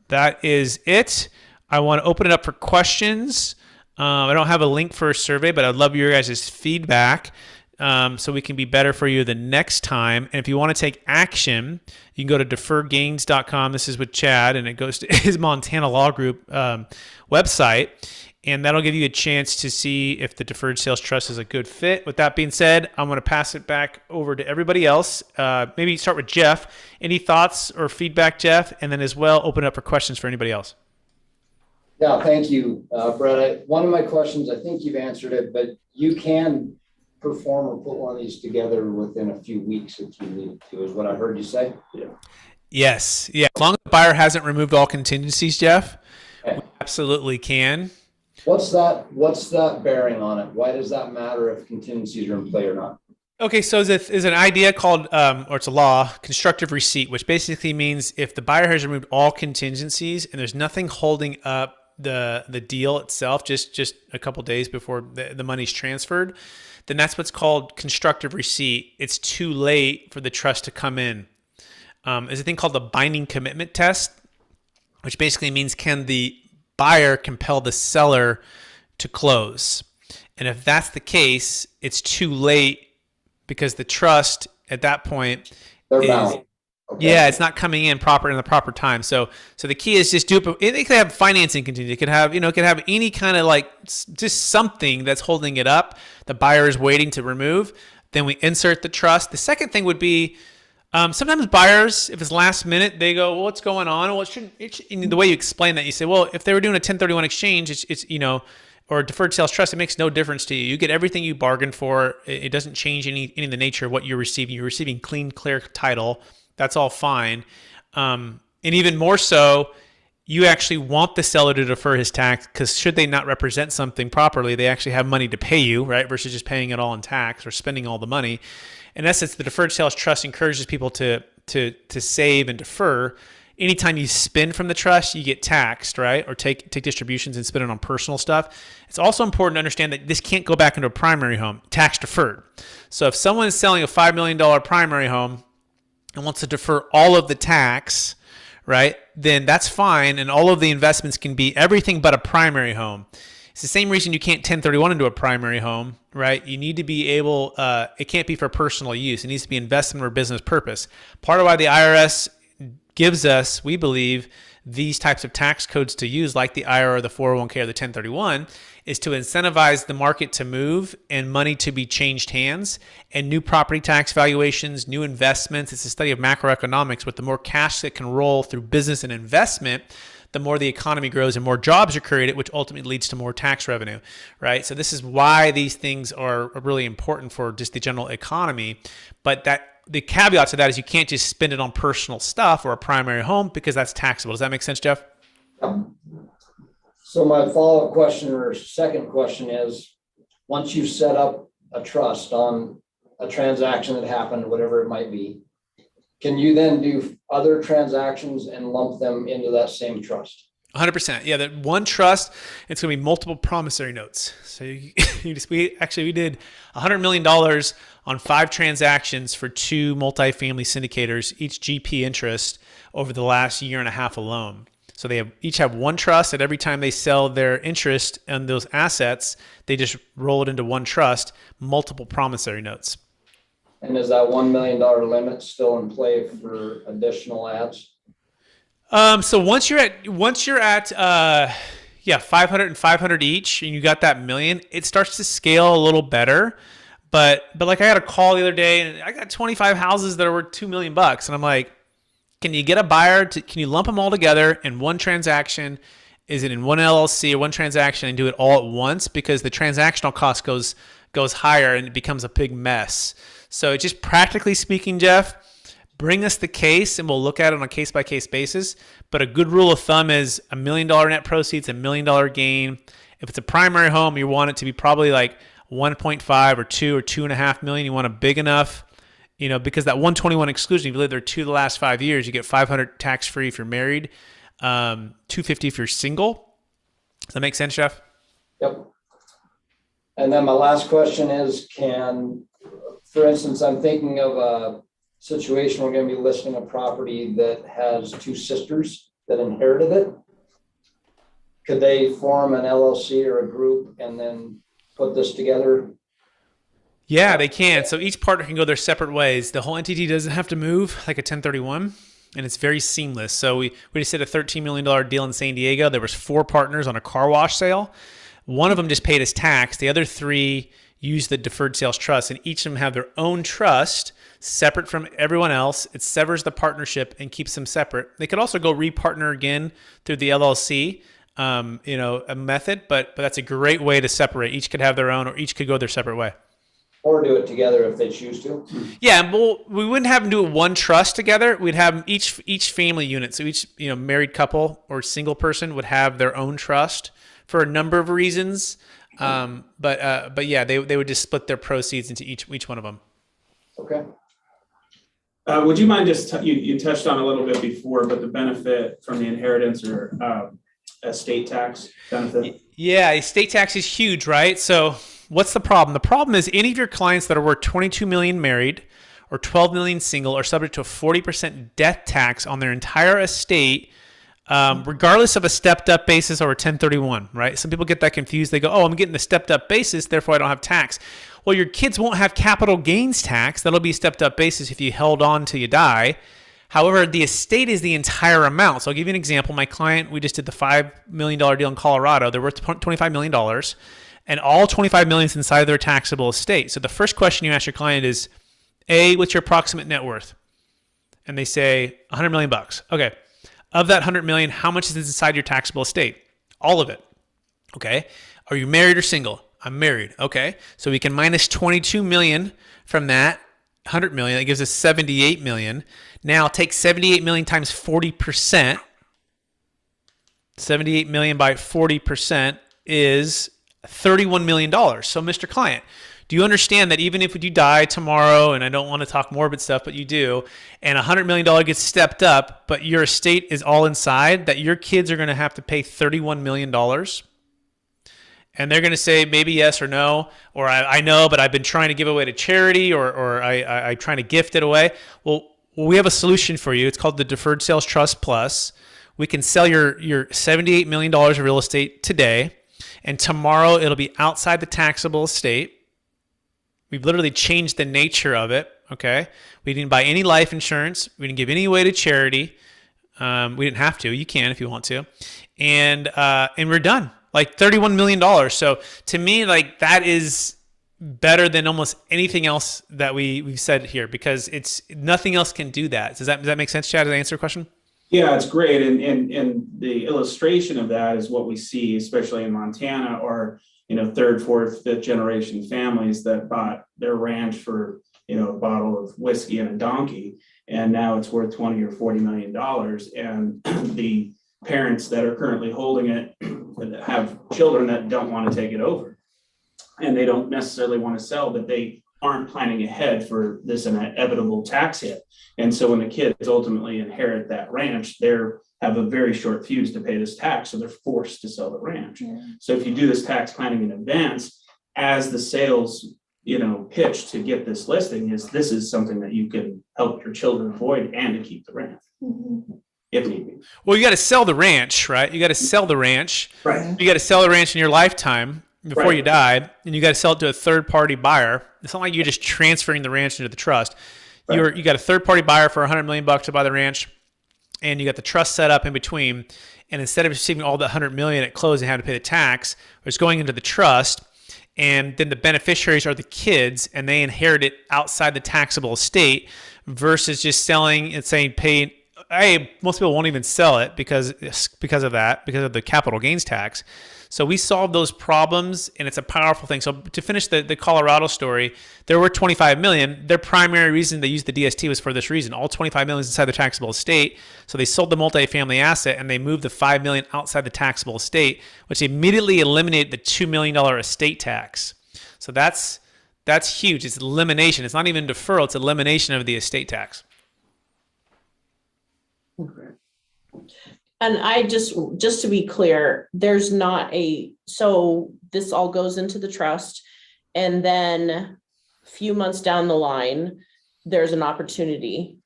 S2: that is it. I want to open it up for questions. I don't have a link for a survey, but I'd love your guys' feedback, so we can be better for you the next time. And if you want to take action, you can go to deferredgains.com. This is with Chad, and it goes to his Montana Law Group website. And that'll give you a chance to see if the deferred sales trust is a good fit. With that being said, I'm going to pass it back over to everybody else. Maybe start with Jeff. Any thoughts or feedback, Jeff? And then as well, open it up for questions for anybody else.
S8: Yeah, thank you, Brett. One of my questions, I think you've answered it, but you can perform or put one of these together within a few weeks if you need to, is what I heard you say? Yeah.
S2: Yes. Yeah. As long as the buyer hasn't removed all contingencies, Jeff,
S8: Okay.
S2: we absolutely can.
S8: What's that bearing on it? Why does that matter if contingencies are in play or not?
S2: Okay, so there's an idea called, or it's a law, constructive receipt, which basically means if the buyer has removed all contingencies and there's nothing holding up the deal itself, just a couple days before the money's transferred, then that's what's called constructive receipt. It's too late for the trust to come in. There's a thing called the binding commitment test, which basically means can the buyer compel the seller to close. And if that's the case, it's too late because the trust at that point
S8: They're bound. Okay.
S2: Yeah, it's not coming in the proper time. So the key is just do it. It could have financing continue. It could have, it could have any kind of like just something that's holding it up. The buyer is waiting to remove. Then we insert the trust. The second thing would be sometimes buyers, if it's last minute, they go, well, what's going on? Well, the way you explain that, you say, well, if they were doing a 1031 exchange, it's or a deferred sales trust, it makes no difference to you. You get everything you bargained for. It doesn't change any of the nature of what you're receiving. You're receiving clean, clear title. That's all fine. And even more so, you actually want the seller to defer his tax because should they not represent something properly, they actually have money to pay you, right? Versus just paying it all in tax or spending all the money. In essence, the deferred sales trust encourages people to save and defer. Anytime you spend from the trust, you get taxed, right? Or take distributions and spend it on personal stuff. It's also important to understand that this can't go back into a primary home, tax deferred. So if someone is selling a $5 million primary home and wants to defer all of the tax, right, then that's fine. And all of the investments can be everything but a primary home. It's the same reason you can't 1031 into a primary home, right? You need to be able, it can't be for personal use. It needs to be investment or business purpose. Part of why the IRS gives us, we believe, these types of tax codes to use, like the IRA or the 401k or the 1031, is to incentivize the market to move and money to be changed hands and new property tax valuations, new investments. It's a study of macroeconomics. With the more cash that can roll through business and investment, the more the economy grows and more jobs are created, which ultimately leads to more tax revenue, right? So this is why these things are really important for just the general economy. But the caveat to that is you can't just spend it on personal stuff or a primary home because that's taxable. Does that make sense, Jeff?
S8: So my follow-up question or second question is, once you've set up a trust on a transaction that happened, whatever it might be, can you then do other transactions and lump them into that same trust?
S2: 100%. Yeah, that one trust, it's going to be multiple promissory notes. So we did $100 million on 5 transactions for 2 multifamily syndicators, each GP interest over the last year and a half alone. So they each have one trust, and every time they sell their interest in those assets, they just roll it into one trust, multiple promissory notes.
S8: And is that $1 million limit still in play for additional ads?
S2: So once you're at 500 and 500 each, and you got that million, it starts to scale a little better. But like I had a call the other day, and I got 25 houses that are worth $2 million, and I'm like, can you get a buyer can you lump them all together in one transaction? Is it in one LLC or one transaction and do it all at once? Because the transactional cost goes higher and it becomes a big mess. So just practically speaking, Jeff, bring us the case and we'll look at it on a case-by-case basis. But a good rule of thumb is $1 million net proceeds, $1 million gain. If it's a primary home, you want it to be probably like 1.5 or 2 or 2.5 million. You want a big enough, because that 121 exclusion, if you live there 2 of the last 5 years, you get $500 tax-free if you're married, $250 if you're single. Does that make sense, Jeff?
S8: Yep. And then my last question is, for instance, I'm thinking of a situation, we're going to be listing a property that has 2 sisters that inherited it. Could they form an LLC or a group and then put this together?
S2: Yeah, they can. So each partner can go their separate ways. The whole entity doesn't have to move like a 1031, and it's very seamless. So we just did a $13 million deal in San Diego. There was 4 partners on a car wash sale. One of them just paid his tax. The other 3 used the deferred sales trust, and each of them have their own trust separate from everyone else. It severs the partnership and keeps them separate. They could also go repartner again through the LLC, a method, but that's a great way to separate. Each could have their own, or each could go their separate way.
S8: Or do it together if they choose to.
S2: Yeah, well, we wouldn't have them do it one trust together. We'd have each family unit. So each married couple or single person would have their own trust for a number of reasons. But yeah, they would just split their proceeds into each one of them.
S8: Okay.
S1: Would you mind you touched on a little bit before, but the benefit from the inheritance or estate tax benefit? Yeah,
S2: estate tax is huge, right? So what's the problem? The problem is any of your clients that are worth 22 million married or 12 million single are subject to a 40% death tax on their entire estate, regardless of a stepped up basis or a 1031, right? Some people get that confused. They go, oh, I'm getting the stepped up basis, therefore I don't have tax. Well, your kids won't have capital gains tax. That'll be stepped up basis if you held on till you die. However, the estate is the entire amount. So I'll give you an example. My client, we just did the $5 million deal in Colorado. They're worth $25 million, and all $25 million is inside their taxable estate. So the first question you ask your client is, A, what's your approximate net worth? And they say $100 million. Okay. Of that $100 million, how much is inside your taxable estate? All of it. Okay. Are you married or single? I'm married. Okay. So we can minus 22 million from that 100 million. That gives us 78 million. Now take 78 million times 40%. 78 million by 40% is $31 million. So Mr. Client, do you understand that even if you die tomorrow, and I don't want to talk morbid stuff, but you do, and $100 million gets stepped up, but your estate is all inside, that your kids are going to have to pay $31 million? And they're going to say maybe yes or no, or I know, but I've been trying to give away to charity, or I'm trying to gift it away. Well, we have a solution for you. It's called the Deferred Sales Trust Plus. We can sell your $78 million of real estate today, and tomorrow it'll be outside the taxable estate. We've literally changed the nature of it, okay? We didn't buy any life insurance. We didn't give any away to charity. We didn't have to. You can if you want to. And we're done. Like $31 million. So to me, like that is better than almost anything else that we've said here, because it's nothing else can do that. Does that make sense, Chad? Does that answer your question?
S1: Yeah, it's great. And the illustration of that is what we see, especially in Montana, or, third, fourth, fifth generation families that bought their ranch for, a bottle of whiskey and a donkey, and now it's worth 20 or $40 million. And the parents that are currently holding it have children that don't want to take it over, and they don't necessarily want to sell, but they aren't planning ahead for this inevitable tax hit. And so when the kids ultimately inherit that ranch, they have a very short fuse to pay this tax, so they're forced to sell the ranch. Yeah. So if you do this tax planning in advance, as the sales pitch to get this listing, this is something that you can help your children avoid and to keep the ranch. Mm-hmm. If need be.
S2: Well, you got to sell the ranch, right? You got to sell the ranch.
S1: Right.
S2: You got to sell the ranch in your lifetime before you die, and you got to sell it to a third-party buyer. It's not like you're just transferring the ranch into the trust. Right. You got a third-party buyer for $100 million to buy the ranch, and you got the trust set up in between. And instead of receiving all the $100 million at close and having to pay the tax, it's going into the trust, and then the beneficiaries are the kids, and they inherit it outside the taxable estate, versus just selling and saying pay. Most people won't even sell it because of the capital gains tax. So we solved those problems, and it's a powerful thing. So to finish the Colorado story, there were 25 million. Their primary reason they used the DST was for this reason. All 25 million is inside the taxable estate. So they sold the multifamily asset, and they moved the 5 million outside the taxable estate, which immediately eliminated the $2 million estate tax. So that's huge. It's elimination. It's not even deferral. It's elimination of the estate tax.
S9: Okay. And I just to be clear, there's not so this all goes into the trust, and then a few months down the line, there's an opportunity,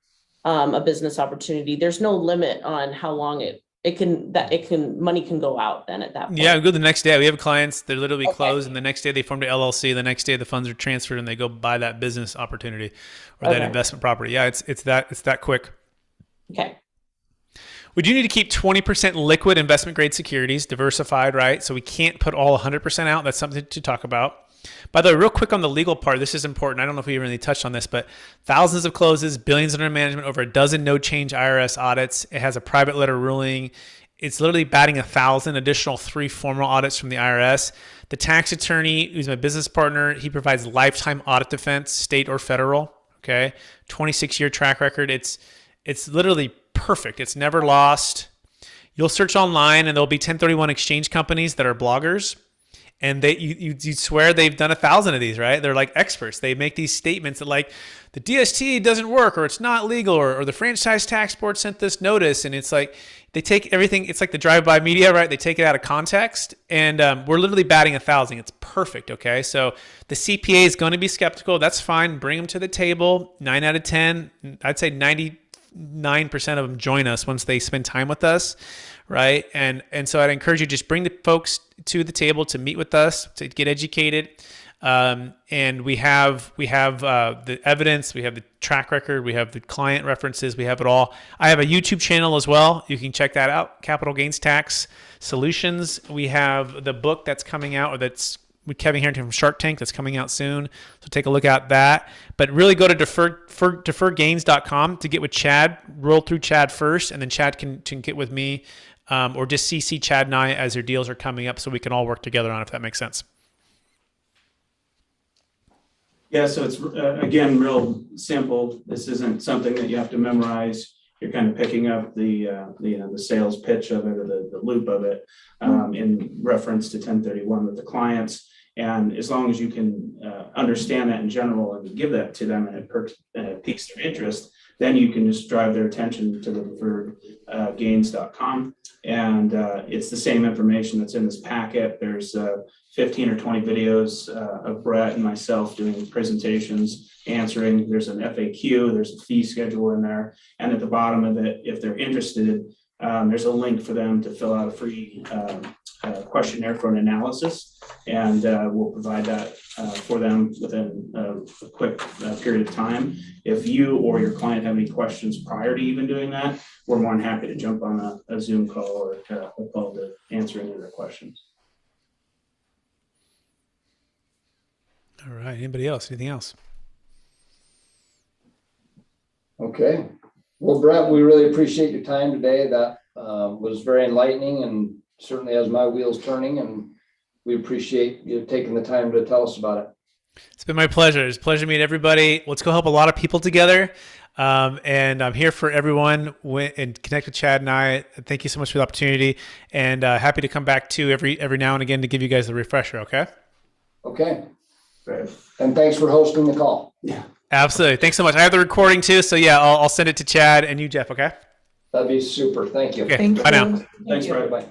S9: a business opportunity. There's no limit on how long money can go out then at that point.
S2: Yeah, we go the next day. We have clients, they're literally closed, and the next day they formed an LLC. The next day the funds are transferred, and they go buy that business opportunity or that investment property. Yeah, it's that quick.
S9: Okay.
S2: We do need to keep 20% liquid investment grade securities, diversified, right? So we can't put all 100% out. That's something to talk about. By the way, real quick on the legal part, this is important. I don't know if we really touched on this, but thousands of closes, billions under management, over a dozen no-change IRS audits. It has a private letter ruling. It's literally batting 1,000, additional 3 formal audits from the IRS. The tax attorney, who's my business partner, he provides lifetime audit defense, state or federal, okay? 26-year track record. It's literally perfect. It's never lost. You'll search online, and there'll be 1031 exchange companies that are bloggers, and you swear they've done 1,000 of these, right? They're like experts. They make these statements that like the DST doesn't work, or it's not legal, or the franchise tax board sent this notice, and it's like they take everything. It's like the drive-by media, right? They take it out of context, and we're literally batting 1,000. It's perfect. Okay, so the CPA is going to be skeptical. That's fine. Bring them to the table. 9 out of 10. I'd say 99% of them join us once they spend time with us, right? And so I'd encourage you to just bring the folks to the table to meet with us, to get educated. And we have the evidence, we have the track record, we have the client references, we have it all. I have a YouTube channel as well. You can check that out, Capital Gains Tax Solutions. We have the book that's coming out, or that's with Kevin Harrington from Shark Tank, that's coming out soon. So take a look at that. But really go to deferredgains.com to get with Chad. Roll through Chad first, and then Chad can get with me, or just CC Chad and I as your deals are coming up, so we can all work together on it, if that makes sense.
S1: Yeah, so it's, again, real simple. This isn't something that you have to memorize. You're kind of picking up the sales pitch of it, or the loop of it, in reference to 1031 with the clients. And as long as you can understand that in general and give that to them, and it piques their interest, then you can just drive their attention to the deferredgains.com. And it's the same information that's in this packet. There's 15 or 20 videos of Brett and myself doing presentations, answering. There's an FAQ, there's a fee schedule in there. And at the bottom of it, if they're interested, there's a link for them to fill out a free questionnaire for an analysis. And we'll provide that for them within a quick period of time. If you or your client have any questions prior to even doing that, we're more than happy to jump on a Zoom call or a call to answer any of their questions.
S2: All right. Anybody else? Anything else?
S8: Okay. Well, Brett, we really appreciate your time today. That was very enlightening and certainly has my wheels turning, and we appreciate you taking the time to tell us about it.
S2: It's been my pleasure. It's a pleasure to meet everybody. Let's go help a lot of people together. And I'm here for everyone and connect with Chad and I. Thank you so much for the opportunity, and happy to come back too every now and again to give you guys the refresher. Okay.
S8: Okay. Great. And thanks for hosting the call.
S1: Yeah.
S2: Absolutely. Thanks so much. I have the recording too. So yeah, I'll send it to Chad and you, Jeff. Okay.
S8: That'd be super. Thank you.
S2: Okay.
S9: Thank
S2: Bye
S9: you.
S2: now.
S1: Thanks, Brett.
S8: Bye.